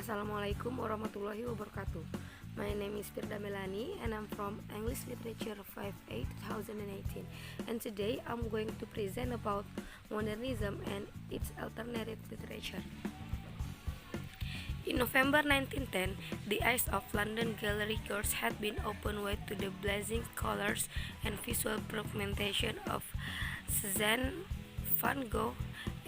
Assalamualaikum warahmatullahi wabarakatuh. My name is Fhirda Melani and I'm from English Literature 5A 2018. And today I'm going to present about modernism and its alternative literature. In November 1910, the eyes of London gallery goers had been opened wide to the blazing colors and visual fragmentation of Cezanne, Van Gogh,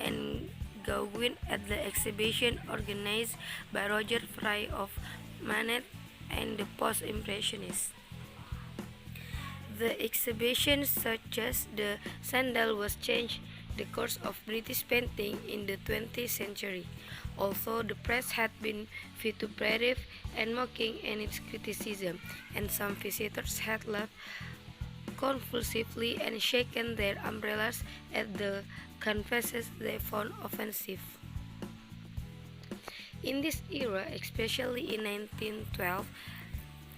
and Gauguin at the exhibition organized by Roger Fry of Manet and the Post-Impressionists. The exhibition, such as the Sandal, was changed the course of British painting in the 20th century. Although the press had been vituperative and mocking in its criticism, and some visitors had laughed convulsively and shaken their umbrellas at the canvases they found offensive. In this era, especially in 1912,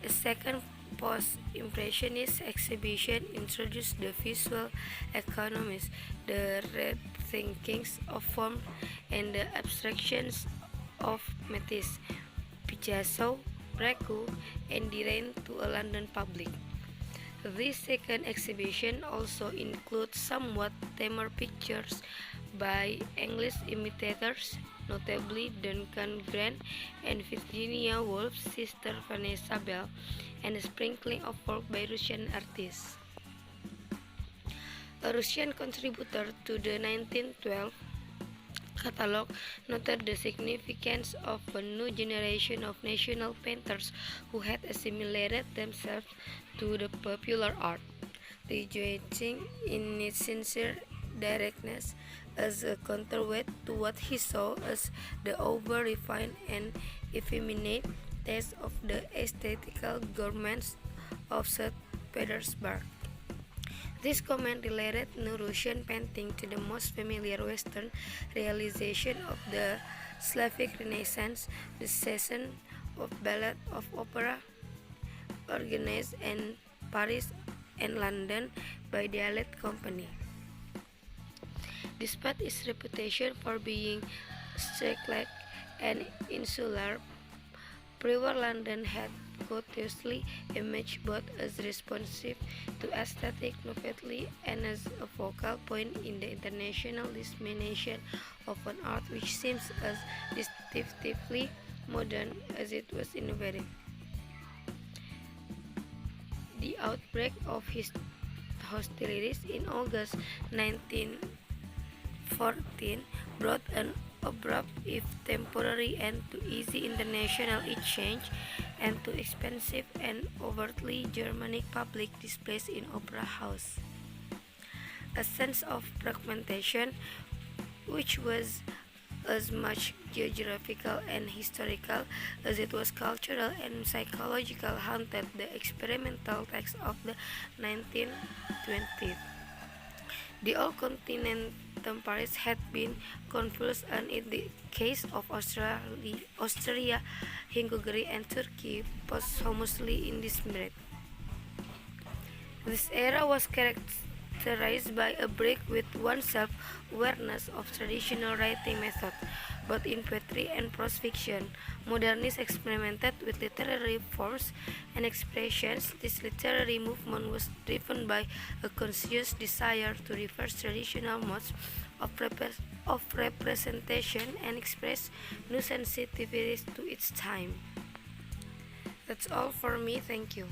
a second post-impressionist exhibition introduced the visual economies, the rethinkings of form, and the abstractions of Matisse, Picasso, Breguet, and Derain to a London public. This second exhibition also includes somewhat tamer pictures by English imitators, notably Duncan Grant and Virginia Woolf's sister Vanessa Bell, and a sprinkling of work by Russian artists. A Russian contributor to the 1912 catalog noted the significance of a new generation of national painters who had assimilated themselves to the popular art, rejoicing in its sincere directness as a counterweight to what he saw as the over-refined and effeminate taste of the aesthetical gourmets of St. Petersburg. This comment related New Russian painting to the most familiar Western realization of the Slavic Renaissance, the season of ballet of opera, organized in Paris and London by the Allied Company. Despite its reputation for being strict and insular, pre-war London had courteously emerged both as responsive to aesthetic novelty and as a focal point in the international dissemination of an art which seems as distinctively modern as it was innovative. The outbreak of hostilities in August 1914 brought an abrupt, if temporary, end to easy international exchange and to expensive and overtly Germanic public displays in opera house. A sense of fragmentation, which was as much geographical and historical as it was cultural and psychological, haunted the experimental text of the 1920s. The old continent Paris had been confused, and in the case of Austria, Hungary, and Turkey, posthumously in dismerit. This era was characterized by a break with one's self-awareness of traditional writing methods, both in poetry and prose fiction. Modernists experimented with literary forms and expressions. This literary movement was driven by a conscious desire to reverse traditional modes of representation and express new sensitivities to its time. That's all for me. Thank you.